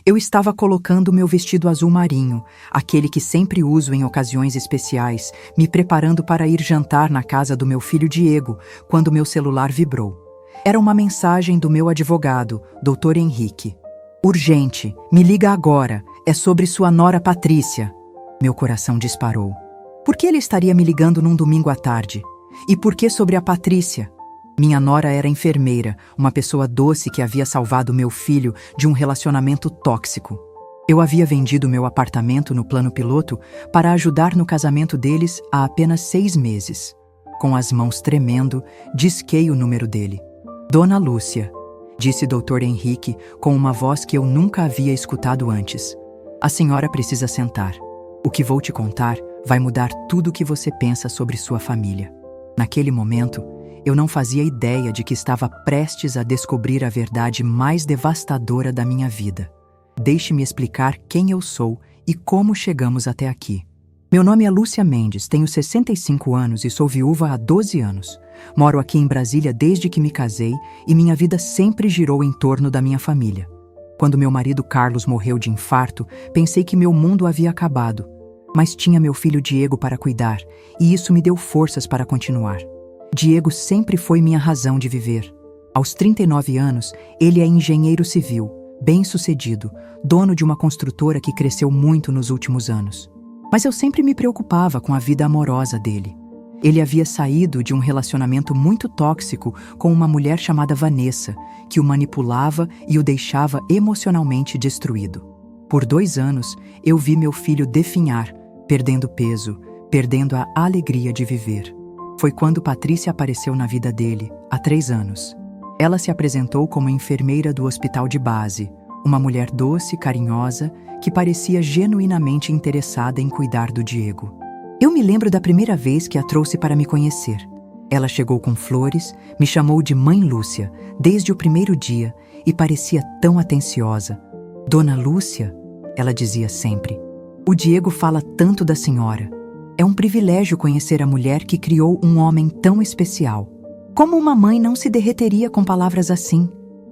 Eu estava colocando meu vestido azul marinho, aquele que sempre uso em ocasiões especiais, me preparando para ir jantar na casa do meu filho Diego, quando meu celular vibrou. Era uma mensagem do meu advogado, Dr. Henrique. Urgente, me liga agora, é sobre sua nora Patrícia. Meu coração disparou. Por que ele estaria me ligando num domingo à tarde? E por que sobre a Patrícia? Minha nora era enfermeira, uma pessoa doce que havia salvado meu filho de um relacionamento tóxico. Eu havia vendido meu apartamento no plano piloto para ajudar no casamento deles há apenas 6 meses. Com as mãos tremendo, disquei o número dele. Dona Lúcia, disse Dr. Henrique com uma voz que eu nunca havia escutado antes. A senhora precisa sentar. O que vou te contar vai mudar tudo o que você pensa sobre sua família. Naquele momento, eu não fazia ideia de que estava prestes a descobrir a verdade mais devastadora da minha vida. Deixe-me explicar quem eu sou e como chegamos até aqui. Meu nome é Lúcia Mendes, tenho 65 anos e sou viúva há 12 anos. Moro aqui em Brasília desde que me casei e minha vida sempre girou em torno da minha família. Quando meu marido Carlos morreu de infarto, pensei que meu mundo havia acabado. Mas tinha meu filho Diego para cuidar e isso me deu forças para continuar. Diego sempre foi minha razão de viver. Aos 39 anos, ele é engenheiro civil, bem-sucedido, dono de uma construtora que cresceu muito nos últimos anos. Mas eu sempre me preocupava com a vida amorosa dele. Ele havia saído de um relacionamento muito tóxico com uma mulher chamada Vanessa, que o manipulava e o deixava emocionalmente destruído. Por 2 anos, eu vi meu filho definhar, perdendo peso, perdendo a alegria de viver. Foi quando Patrícia apareceu na vida dele, há 3 anos. Ela se apresentou como enfermeira do hospital de base, uma mulher doce, carinhosa, que parecia genuinamente interessada em cuidar do Diego. Eu me lembro da primeira vez que a trouxe para me conhecer. Ela chegou com flores, me chamou de Mãe Lúcia, desde o primeiro dia, e parecia tão atenciosa. Dona Lúcia, ela dizia sempre, o Diego fala tanto da senhora. É um privilégio conhecer a mulher que criou um homem tão especial. Como uma mãe não se derreteria com palavras assim?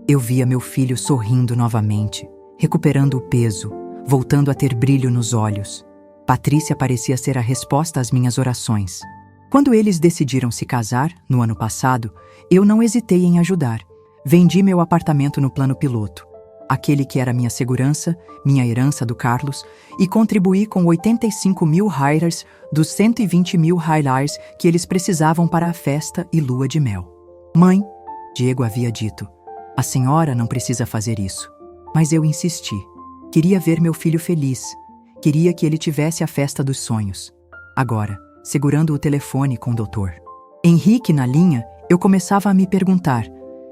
Eu via meu filho sorrindo novamente, recuperando o peso, voltando a ter brilho nos olhos. Patrícia parecia ser a resposta às minhas orações. Quando eles decidiram se casar, no ano passado, eu não hesitei em ajudar. Vendi meu apartamento no plano piloto, aquele que era minha segurança, minha herança do Carlos, e contribuí com 85 mil Highlights dos 120 mil Highlights que eles precisavam para a festa e lua de mel. Mãe, Diego havia dito, a senhora não precisa fazer isso. Mas eu insisti. Queria ver meu filho feliz. Queria que ele tivesse a festa dos sonhos. Agora, segurando o telefone com o doutor Henrique na linha, eu começava a me perguntar,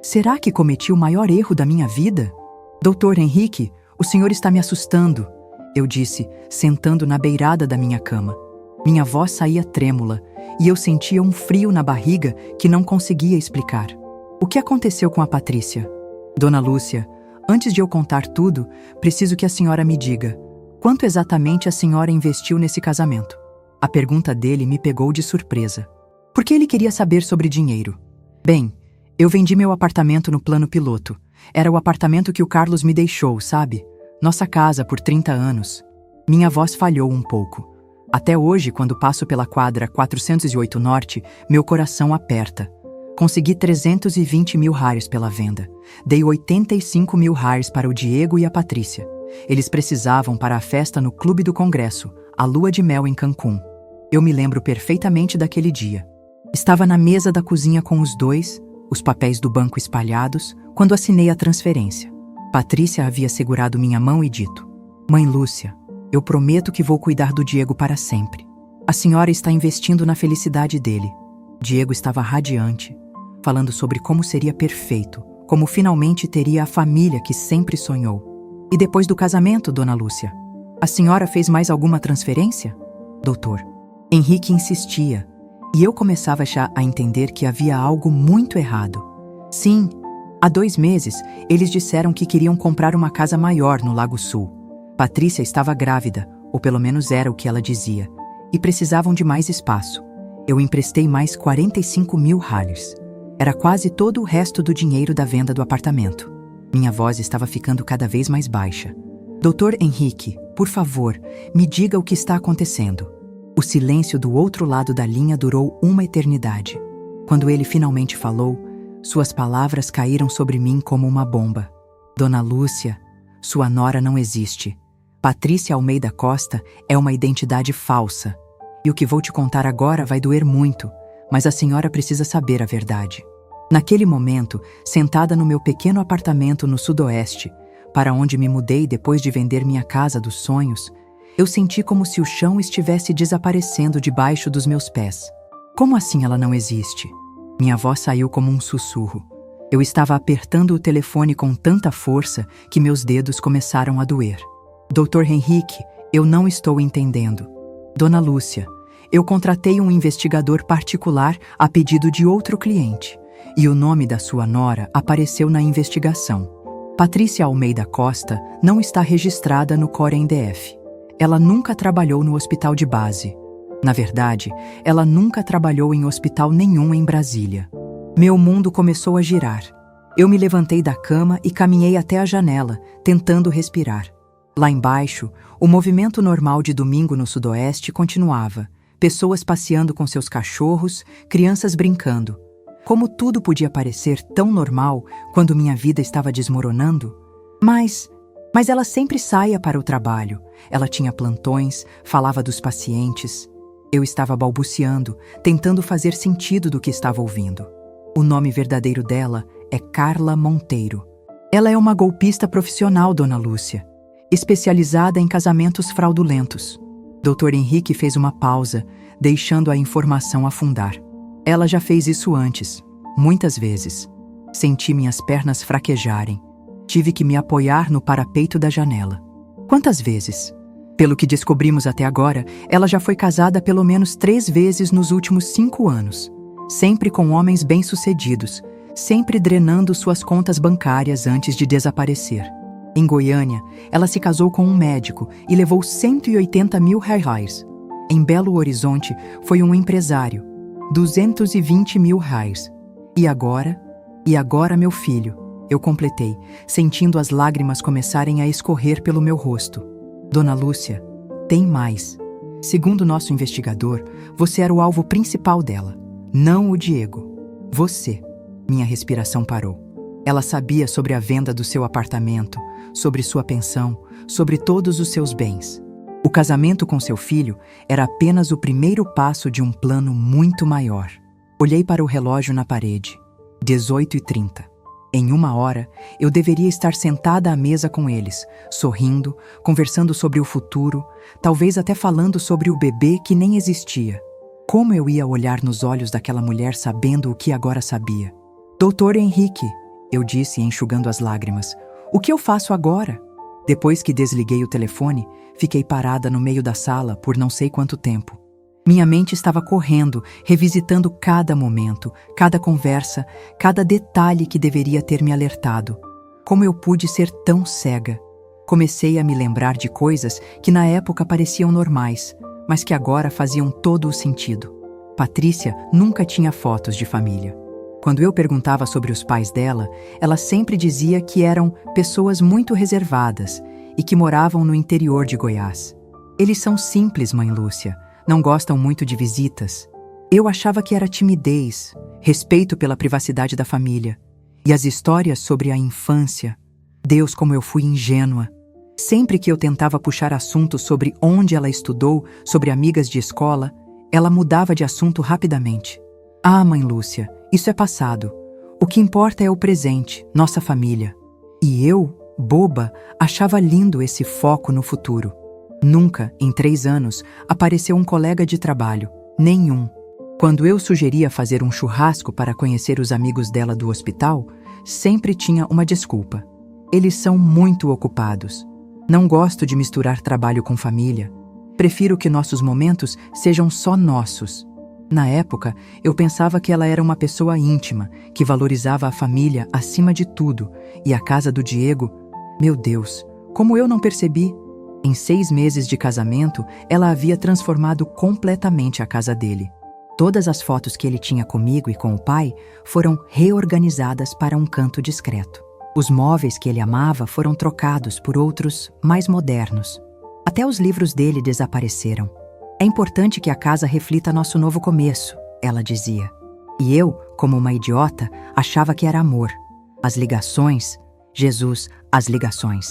será que cometi o maior erro da minha vida? Doutor Henrique, o senhor está me assustando, eu disse, sentando na beirada da minha cama. Minha voz saía trêmula e eu sentia um frio na barriga que não conseguia explicar. O que aconteceu com a Patrícia? Dona Lúcia, antes de eu contar tudo, preciso que a senhora me diga, quanto exatamente a senhora investiu nesse casamento? A pergunta dele me pegou de surpresa. Por que ele queria saber sobre dinheiro? Bem, eu vendi meu apartamento no plano piloto. Era o apartamento que o Carlos me deixou, sabe? Nossa casa por 30 anos. Minha voz falhou um pouco. Até hoje, quando passo pela quadra 408 Norte, meu coração aperta. Consegui 320 mil Highlights pela venda. Dei 85 mil Highlights para o Diego e a Patrícia. Eles precisavam para a festa no Clube do Congresso, a lua de mel em Cancún. Eu me lembro perfeitamente daquele dia. Estava na mesa da cozinha com os dois, os papéis do banco espalhados, quando assinei a transferência. Patrícia havia segurado minha mão e dito, Mãe Lúcia, eu prometo que vou cuidar do Diego para sempre. A senhora está investindo na felicidade dele. Diego estava radiante, falando sobre como seria perfeito, como finalmente teria a família que sempre sonhou. E depois do casamento, Dona Lúcia, a senhora fez mais alguma transferência? Doutor Henrique insistia, e eu começava já a entender que havia algo muito errado. Sim, há 2 meses, eles disseram que queriam comprar uma casa maior no Lago Sul. Patrícia estava grávida, ou pelo menos era o que ela dizia, e precisavam de mais espaço. Eu emprestei mais 45 mil Highlights. Era quase todo o resto do dinheiro da venda do apartamento. Minha voz estava ficando cada vez mais baixa. Doutor Henrique, por favor, me diga o que está acontecendo. O silêncio do outro lado da linha durou uma eternidade. Quando ele finalmente falou, suas palavras caíram sobre mim como uma bomba. Dona Lúcia, sua nora não existe. Patrícia Almeida Costa é uma identidade falsa. E o que vou te contar agora vai doer muito, mas a senhora precisa saber a verdade. Naquele momento, sentada no meu pequeno apartamento no Sudoeste, para onde me mudei depois de vender minha casa dos sonhos, eu senti como se o chão estivesse desaparecendo debaixo dos meus pés. Como assim ela não existe? Minha voz saiu como um sussurro. Eu estava apertando o telefone com tanta força que meus dedos começaram a doer. Doutor Henrique, eu não estou entendendo. Dona Lúcia, eu contratei um investigador particular a pedido de outro cliente, e o nome da sua nora apareceu na investigação. Patrícia Almeida Costa não está registrada no COR-NDF. Ela nunca trabalhou no hospital de base. Na verdade, ela nunca trabalhou em hospital nenhum em Brasília. Meu mundo começou a girar. Eu me levantei da cama e caminhei até a janela, tentando respirar. Lá embaixo, o movimento normal de domingo no Sudoeste continuava. Pessoas passeando com seus cachorros, crianças brincando. Como tudo podia parecer tão normal quando minha vida estava desmoronando? Mas ela sempre saía para o trabalho. Ela tinha plantões, falava dos pacientes. Eu estava balbuciando, tentando fazer sentido do que estava ouvindo. O nome verdadeiro dela é Carla Monteiro. Ela é uma golpista profissional, Dona Lúcia, especializada em casamentos fraudulentos. Dr. Henrique fez uma pausa, deixando a informação afundar. Ela já fez isso antes, muitas vezes. Senti minhas pernas fraquejarem. Tive que me apoiar no parapeito da janela. Quantas vezes? Pelo que descobrimos até agora, ela já foi casada pelo menos 3 vezes nos últimos 5 anos. Sempre com homens bem-sucedidos, sempre drenando suas contas bancárias antes de desaparecer. Em Goiânia, ela se casou com um médico e levou 180 mil reais. Em Belo Horizonte, foi um empresário, 220 mil reais. E agora, meu filho, eu completei, sentindo as lágrimas começarem a escorrer pelo meu rosto. Dona Lúcia, tem mais. Segundo nosso investigador, você era o alvo principal dela, não o Diego. Você. Minha respiração parou. Ela sabia sobre a venda do seu apartamento, sobre sua pensão, sobre todos os seus bens. O casamento com seu filho era apenas o primeiro passo de um plano muito maior. Olhei para o relógio na parede. 18h30. Em 1 hora, eu deveria estar sentada à mesa com eles, sorrindo, conversando sobre o futuro, talvez até falando sobre o bebê que nem existia. Como eu ia olhar nos olhos daquela mulher sabendo o que agora sabia? Doutor Henrique, eu disse enxugando as lágrimas, o que eu faço agora? Depois que desliguei o telefone, fiquei parada no meio da sala por não sei quanto tempo. Minha mente estava correndo, revisitando cada momento, cada conversa, cada detalhe que deveria ter me alertado. Como eu pude ser tão cega? Comecei a me lembrar de coisas que na época pareciam normais, mas que agora faziam todo o sentido. Patrícia nunca tinha fotos de família. Quando eu perguntava sobre os pais dela, ela sempre dizia que eram pessoas muito reservadas e que moravam no interior de Goiás. Eles são simples, mãe Lúcia, não gostam muito de visitas. Eu achava que era timidez, respeito pela privacidade da família. E as histórias sobre a infância. Deus, como eu fui ingênua. Sempre que eu tentava puxar assuntos sobre onde ela estudou, sobre amigas de escola, ela mudava de assunto rapidamente. Ah, mãe Lúcia, isso é passado. O que importa é o presente, nossa família. E eu, boba, achava lindo esse foco no futuro. Nunca, em 3 anos, apareceu um colega de trabalho. Nenhum. Quando eu sugeria fazer um churrasco para conhecer os amigos dela do hospital, sempre tinha uma desculpa. Eles são muito ocupados. Não gosto de misturar trabalho com família. Prefiro que nossos momentos sejam só nossos. Na época, eu pensava que ela era uma pessoa íntima, que valorizava a família acima de tudo, e a casa do Diego, meu Deus, como eu não percebi? Em 6 meses de casamento, ela havia transformado completamente a casa dele. Todas as fotos que ele tinha comigo e com o pai foram reorganizadas para um canto discreto. Os móveis que ele amava foram trocados por outros mais modernos. Até os livros dele desapareceram. É importante que a casa reflita nosso novo começo, ela dizia. E eu, como uma idiota, achava que era amor. As ligações, Jesus, as ligações.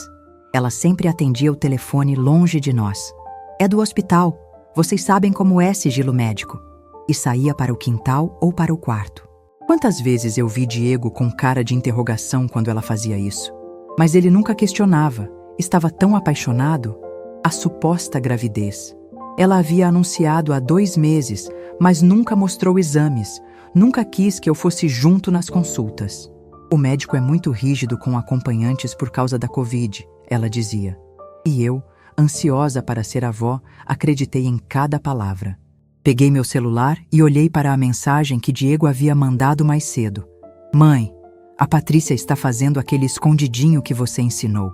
Ela sempre atendia o telefone longe de nós. É do hospital, vocês sabem como é sigilo médico. E saía para o quintal ou para o quarto. Quantas vezes eu vi Diego com cara de interrogação quando ela fazia isso? Mas ele nunca questionava, estava tão apaixonado. A suposta gravidez. Ela havia anunciado há 2 meses, mas nunca mostrou exames, nunca quis que eu fosse junto nas consultas. O médico é muito rígido com acompanhantes por causa da Covid, ela dizia. E eu, ansiosa para ser avó, acreditei em cada palavra. Peguei meu celular e olhei para a mensagem que Diego havia mandado mais cedo. Mãe, a Patrícia está fazendo aquele escondidinho que você ensinou.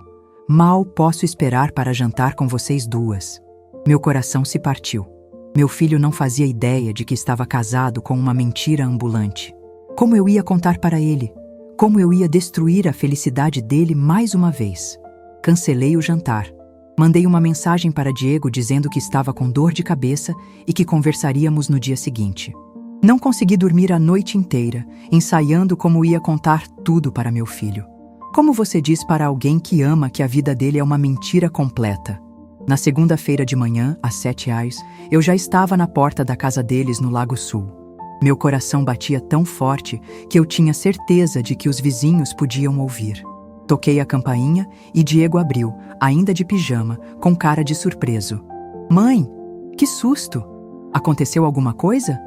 Mal posso esperar para jantar com vocês duas. Meu coração se partiu. Meu filho não fazia ideia de que estava casado com uma mentira ambulante. Como eu ia contar para ele? Como eu ia destruir a felicidade dele mais uma vez? Cancelei o jantar. Mandei uma mensagem para Diego dizendo que estava com dor de cabeça e que conversaríamos no dia seguinte. Não consegui dormir a noite inteira, ensaiando como ia contar tudo para meu filho. Como você diz para alguém que ama que a vida dele é uma mentira completa? Na segunda-feira de manhã, às 7h, eu já estava na porta da casa deles no Lago Sul. Meu coração batia tão forte que eu tinha certeza de que os vizinhos podiam ouvir. Toquei a campainha e Diego abriu, ainda de pijama, com cara de surpreso. Mãe, que susto! Aconteceu alguma coisa?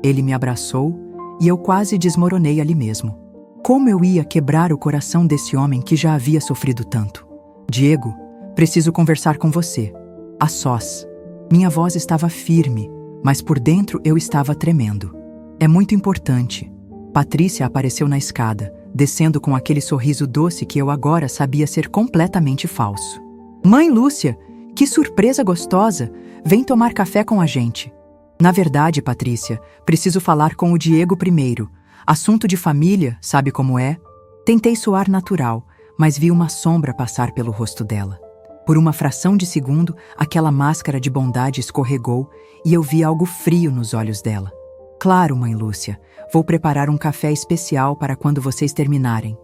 Ele me abraçou e eu quase desmoronei ali mesmo. Como eu ia quebrar o coração desse homem que já havia sofrido tanto? Diego, preciso conversar com você. A sós. Minha voz estava firme, mas por dentro eu estava tremendo. É muito importante. Patrícia apareceu na escada, descendo com aquele sorriso doce que eu agora sabia ser completamente falso. Mãe Lúcia, que surpresa gostosa! Vem tomar café com a gente. Na verdade, Patrícia, preciso falar com o Diego primeiro. Assunto de família, sabe como é? Tentei soar natural, mas vi uma sombra passar pelo rosto dela. Por uma fração de segundo, aquela máscara de bondade escorregou e eu vi algo frio nos olhos dela. Claro, mãe Lúcia, vou preparar um café especial para quando vocês terminarem.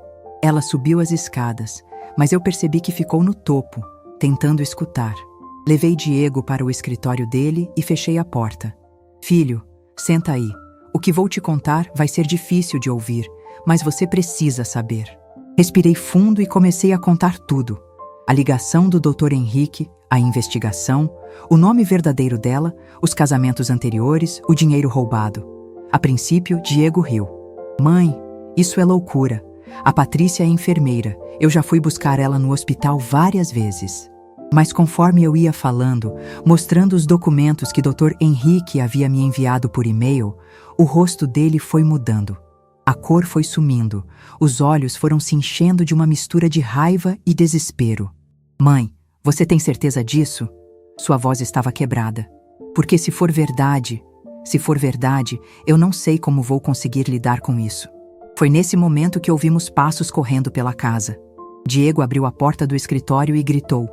Ela subiu as escadas, mas eu percebi que ficou no topo, tentando escutar. Levei Diego para o escritório dele e fechei a porta. Filho, senta aí. O que vou te contar vai ser difícil de ouvir, mas você precisa saber. Respirei fundo e comecei a contar tudo. A ligação do Dr. Henrique, a investigação, o nome verdadeiro dela, os casamentos anteriores, o dinheiro roubado. A princípio, Diego riu. Mãe, isso é loucura. A Patrícia é enfermeira. Eu já fui buscar ela no hospital várias vezes. Mas conforme eu ia falando, mostrando os documentos que Dr. Henrique havia me enviado por e-mail, o rosto dele foi mudando. A cor foi sumindo, os olhos foram se enchendo de uma mistura de raiva e desespero. Mãe, você tem certeza disso? Sua voz estava quebrada. Porque se for verdade, eu não sei como vou conseguir lidar com isso. Foi nesse momento que ouvimos passos correndo pela casa. Diego abriu a porta do escritório e gritou: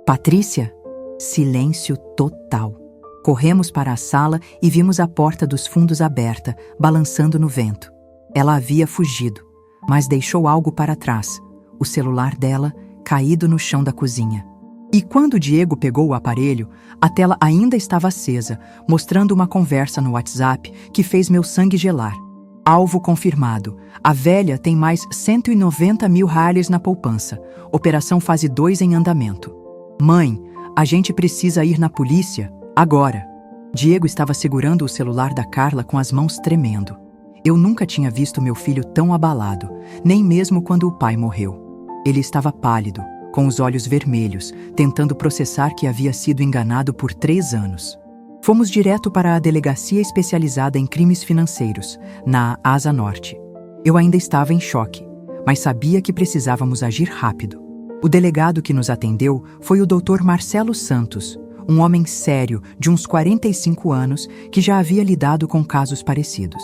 Patrícia? Silêncio total. Corremos para a sala e vimos a porta dos fundos aberta, balançando no vento. Ela havia fugido, mas deixou algo para trás, o celular dela caído no chão da cozinha. E quando Diego pegou o aparelho, a tela ainda estava acesa, mostrando uma conversa no WhatsApp que fez meu sangue gelar. Alvo confirmado. A velha tem mais 190 mil reais na poupança. Operação fase 2 em andamento. Mãe, a gente precisa ir na polícia, agora. Diego estava segurando o celular da Carla com as mãos tremendo. Eu nunca tinha visto meu filho tão abalado, nem mesmo quando o pai morreu. Ele estava pálido, com os olhos vermelhos, tentando processar que havia sido enganado por 3 anos. Fomos direto para a delegacia especializada em crimes financeiros, na Asa Norte. Eu ainda estava em choque, mas sabia que precisávamos agir rápido. O delegado que nos atendeu foi o Dr. Marcelo Santos, um homem sério de uns 45 anos que já havia lidado com casos parecidos.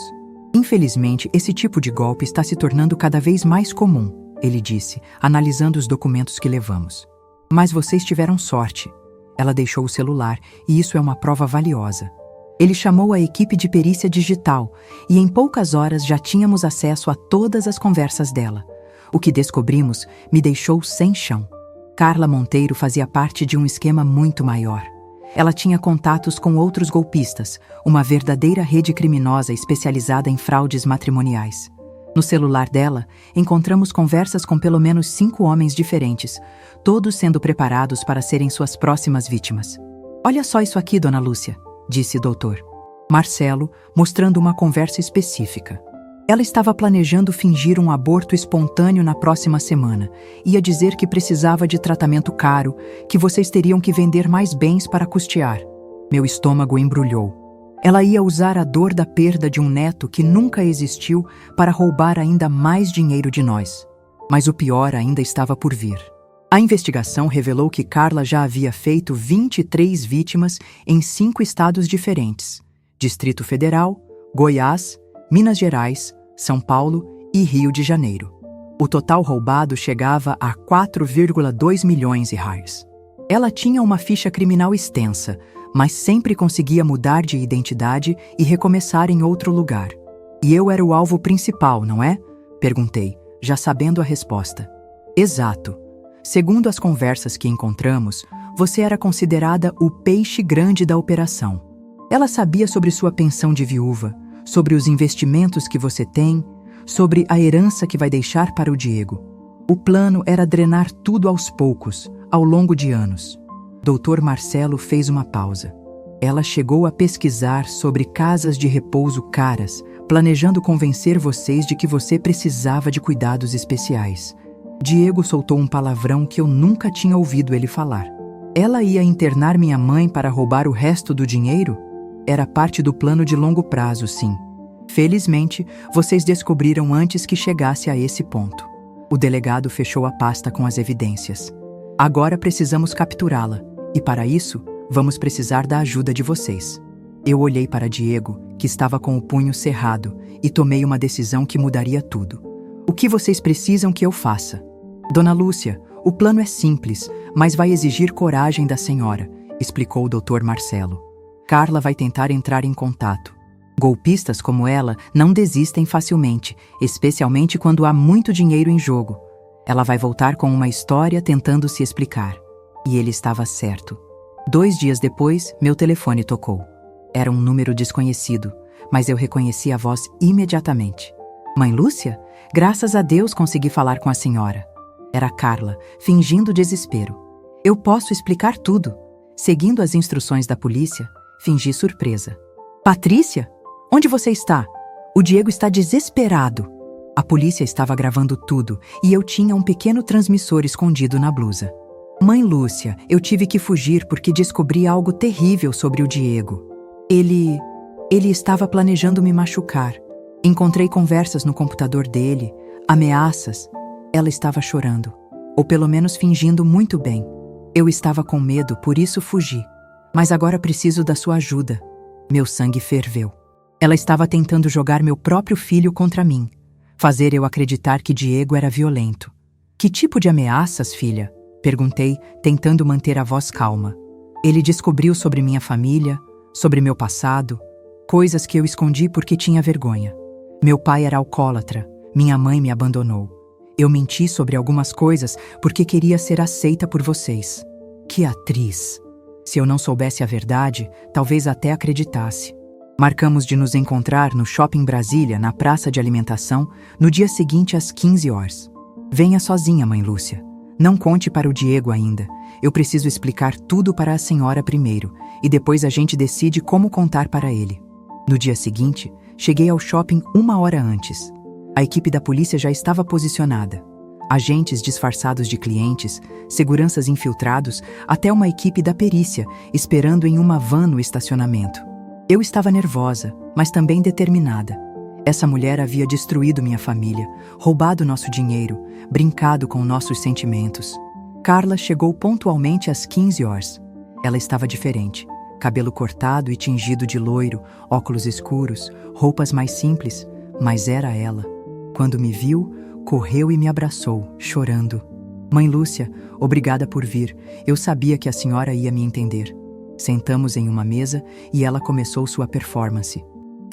Infelizmente, esse tipo de golpe está se tornando cada vez mais comum. ele disse, analisando os documentos que levamos. Mas vocês tiveram sorte. Ela deixou o celular, e isso é uma prova valiosa. Ele chamou a equipe de perícia digital, e em poucas horas já tínhamos acesso a todas as conversas dela. O que descobrimos me deixou sem chão. Carla Monteiro fazia parte de um esquema muito maior. Ela tinha contatos com outros golpistas, uma verdadeira rede criminosa especializada em fraudes matrimoniais. No celular dela, encontramos conversas com pelo menos 5 homens diferentes, todos sendo preparados para serem suas próximas vítimas. Olha só isso aqui, dona Lúcia, disse o doutor Marcelo, mostrando uma conversa específica. Ela estava planejando fingir um aborto espontâneo na próxima semana. Ia dizer que precisava de tratamento caro, que vocês teriam que vender mais bens para custear. Meu estômago embrulhou. Ela ia usar a dor da perda de um neto que nunca existiu para roubar ainda mais dinheiro de nós. Mas o pior ainda estava por vir. A investigação revelou que Carla já havia feito 23 vítimas em 5 estados diferentes: Distrito Federal, Goiás, Minas Gerais, São Paulo e Rio de Janeiro. O total roubado chegava a 4,2 milhões de reais. Ela tinha uma ficha criminal extensa, mas sempre conseguia mudar de identidade e recomeçar em outro lugar. E eu era o alvo principal, não é? Perguntei, já sabendo a resposta. Exato. Segundo as conversas que encontramos, você era considerada o peixe grande da operação. Ela sabia sobre sua pensão de viúva, sobre os investimentos que você tem, sobre a herança que vai deixar para o Diego. O plano era drenar tudo aos poucos, ao longo de anos. Dr. Marcelo fez uma pausa. Ela chegou a pesquisar sobre casas de repouso caras, planejando convencer vocês de que você precisava de cuidados especiais. Diego soltou um palavrão que eu nunca tinha ouvido ele falar. Ela ia internar minha mãe para roubar o resto do dinheiro? Era parte do plano de longo prazo, sim. Felizmente, vocês descobriram antes que chegasse a esse ponto. O delegado fechou a pasta com as evidências. Agora precisamos capturá-la, e para isso, vamos precisar da ajuda de vocês. Eu olhei para Diego, que estava com o punho cerrado, e tomei uma decisão que mudaria tudo. O que vocês precisam que eu faça? Dona Lúcia, o plano é simples, mas vai exigir coragem da senhora, explicou o Dr. Marcelo. Carla vai tentar entrar em contato. Golpistas como ela não desistem facilmente, especialmente quando há muito dinheiro em jogo. Ela vai voltar com uma história tentando se explicar. E ele estava certo. 2 dias depois, meu telefone tocou. Era um número desconhecido, mas eu reconheci a voz imediatamente. Mãe Lúcia? Graças a Deus consegui falar com a senhora. Era Carla, fingindo desespero. Eu posso explicar tudo. Seguindo as instruções da polícia, fingi surpresa. Patrícia? Onde você está? O Diego está desesperado. A polícia estava gravando tudo e eu tinha um pequeno transmissor escondido na blusa. Mãe Lúcia, eu tive que fugir porque descobri algo terrível sobre o Diego. Ele estava planejando me machucar. Encontrei conversas no computador dele, ameaças. Ela estava chorando, ou pelo menos fingindo muito bem. Eu estava com medo, por isso fugi. Mas agora preciso da sua ajuda. Meu sangue ferveu. Ela estava tentando jogar meu próprio filho contra mim, fazer eu acreditar que Diego era violento. Que tipo de ameaças, filha? Perguntei, tentando manter a voz calma. Ele descobriu sobre minha família, sobre meu passado, coisas que eu escondi porque tinha vergonha. Meu pai era alcoólatra, minha mãe me abandonou. Eu menti sobre algumas coisas porque queria ser aceita por vocês. Que atriz! Se eu não soubesse a verdade, talvez até acreditasse. Marcamos de nos encontrar no Shopping Brasília, na praça de alimentação, no dia seguinte às 15 horas. Venha sozinha, mãe Lúcia. Não conte para o Diego ainda. Eu preciso explicar tudo para a senhora primeiro, e depois a gente decide como contar para ele. No dia seguinte, cheguei ao shopping 1 hora antes. A equipe da polícia já estava posicionada. Agentes disfarçados de clientes, seguranças infiltrados, até uma equipe da perícia, esperando em uma van no estacionamento. Eu estava nervosa, mas também determinada. Essa mulher havia destruído minha família, roubado nosso dinheiro, brincado com nossos sentimentos. Carla chegou pontualmente às 15 horas. Ela estava diferente. Cabelo cortado e tingido de loiro, óculos escuros, roupas mais simples, mas era ela. Quando me viu, correu e me abraçou, chorando. Mãe Lúcia, obrigada por vir. Eu sabia que a senhora ia me entender. Sentamos em uma mesa e ela começou sua performance.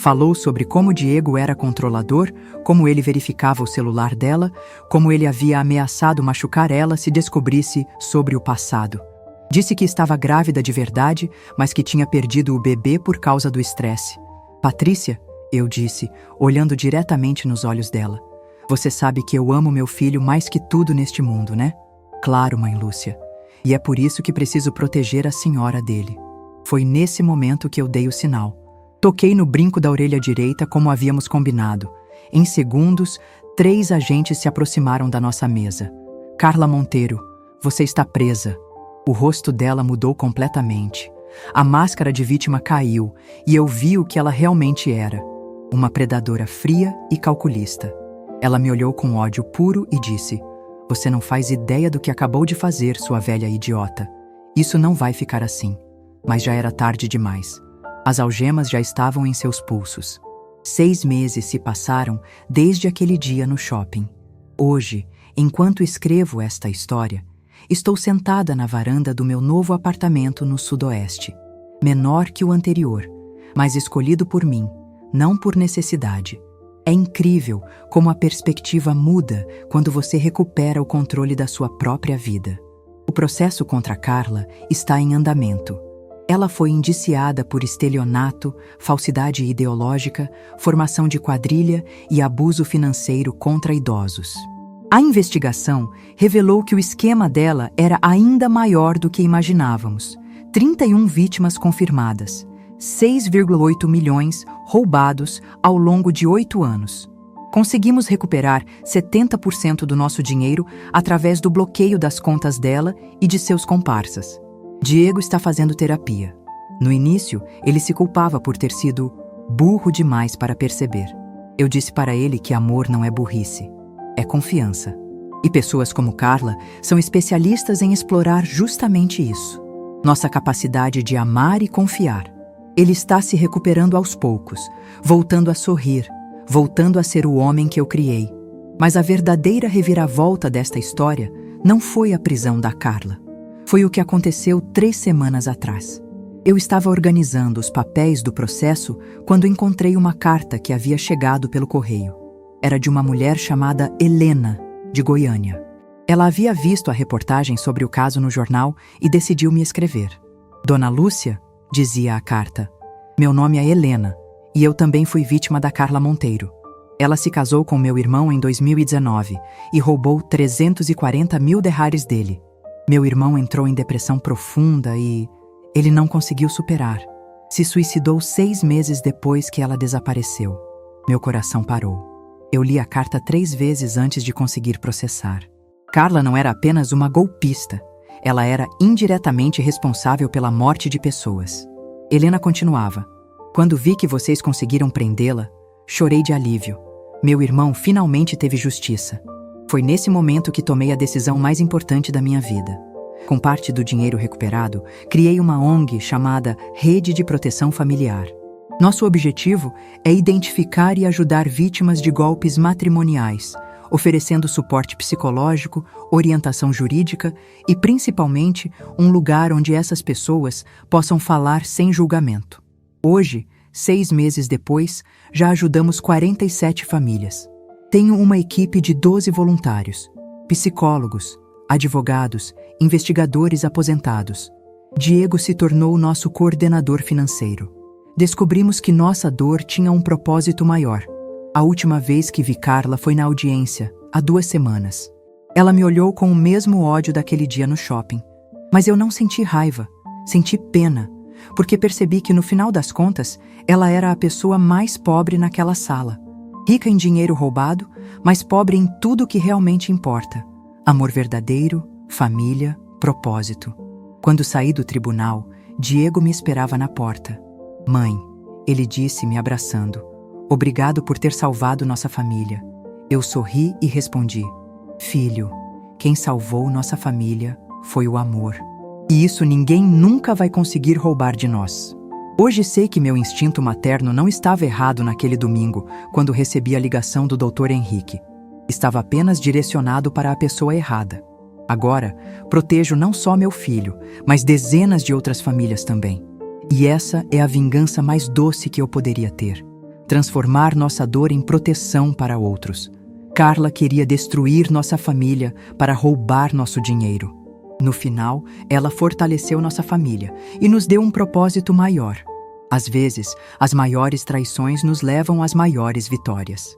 Falou sobre como Diego era controlador, como ele verificava o celular dela, como ele havia ameaçado machucar ela se descobrisse sobre o passado. Disse que estava grávida de verdade, mas que tinha perdido o bebê por causa do estresse. Patrícia, eu disse, olhando diretamente nos olhos dela. Você sabe que eu amo meu filho mais que tudo neste mundo, né? Claro, mãe Lúcia. E é por isso que preciso proteger a senhora dele. Foi nesse momento que eu dei o sinal. Toquei no brinco da orelha direita como havíamos combinado. Em segundos, 3 agentes se aproximaram da nossa mesa. Carla Monteiro, você está presa. O rosto dela mudou completamente. A máscara de vítima caiu e eu vi o que ela realmente era. Uma predadora fria e calculista. Ela me olhou com ódio puro e disse: Você não faz ideia do que acabou de fazer, sua velha idiota. Isso não vai ficar assim. Mas já era tarde demais. As algemas já estavam em seus pulsos. 6 meses se passaram desde aquele dia no shopping. Hoje, enquanto escrevo esta história, estou sentada na varanda do meu novo apartamento no Sudoeste. Menor que o anterior, mas escolhido por mim, não por necessidade. É incrível como a perspectiva muda quando você recupera o controle da sua própria vida. O processo contra Carla está em andamento. Ela foi indiciada por estelionato, falsidade ideológica, formação de quadrilha e abuso financeiro contra idosos. A investigação revelou que o esquema dela era ainda maior do que imaginávamos. 31 vítimas confirmadas, 6,8 milhões roubados ao longo de 8 anos. Conseguimos recuperar 70% do nosso dinheiro através do bloqueio das contas dela e de seus comparsas. Diego está fazendo terapia. No início, ele se culpava por ter sido burro demais para perceber. Eu disse para ele que amor não é burrice, é confiança. E pessoas como Carla são especialistas em explorar justamente isso. Nossa capacidade de amar e confiar. Ele está se recuperando aos poucos, voltando a sorrir, voltando a ser o homem que eu criei. Mas a verdadeira reviravolta desta história não foi a prisão da Carla. Foi o que aconteceu 3 semanas atrás. Eu estava organizando os papéis do processo quando encontrei uma carta que havia chegado pelo correio. Era de uma mulher chamada Helena, de Goiânia. Ela havia visto a reportagem sobre o caso no jornal e decidiu me escrever. Dona Lúcia, dizia a carta, meu nome é Helena e eu também fui vítima da Carla Monteiro. Ela se casou com meu irmão em 2019 e roubou 340 mil derrares dele. Meu irmão entrou em depressão profunda e ele não conseguiu superar. Se suicidou 6 meses depois que ela desapareceu. Meu coração parou. Eu li a carta 3 vezes antes de conseguir processar. Carla não era apenas uma golpista. Ela era indiretamente responsável pela morte de pessoas. Helena continuava. Quando vi que vocês conseguiram prendê-la, chorei de alívio. Meu irmão finalmente teve justiça. Foi nesse momento que tomei a decisão mais importante da minha vida. Com parte do dinheiro recuperado, criei uma ONG chamada Rede de Proteção Familiar. Nosso objetivo é identificar e ajudar vítimas de golpes matrimoniais, oferecendo suporte psicológico, orientação jurídica e, principalmente, um lugar onde essas pessoas possam falar sem julgamento. Hoje, 6 meses depois, já ajudamos 47 famílias. Tenho uma equipe de 12 voluntários, psicólogos, advogados, investigadores aposentados. Diego se tornou nosso coordenador financeiro. Descobrimos que nossa dor tinha um propósito maior. A última vez que vi Carla foi na audiência, há 2 semanas. Ela me olhou com o mesmo ódio daquele dia no shopping. Mas eu não senti raiva, senti pena, porque percebi que no final das contas, ela era a pessoa mais pobre naquela sala. Rica em dinheiro roubado, mas pobre em tudo que realmente importa. Amor verdadeiro, família, propósito. Quando saí do tribunal, Diego me esperava na porta. Mãe, ele disse me abraçando. Obrigado por ter salvado nossa família. Eu sorri e respondi. Filho, quem salvou nossa família foi o amor. E isso ninguém nunca vai conseguir roubar de nós. Hoje sei que meu instinto materno não estava errado naquele domingo, quando recebi a ligação do Dr. Henrique. Estava apenas direcionado para a pessoa errada. Agora, protejo não só meu filho, mas dezenas de outras famílias também. E essa é a vingança mais doce que eu poderia ter. Transformar nossa dor em proteção para outros. Carla queria destruir nossa família para roubar nosso dinheiro. No final, ela fortaleceu nossa família e nos deu um propósito maior. Às vezes, as maiores traições nos levam às maiores vitórias.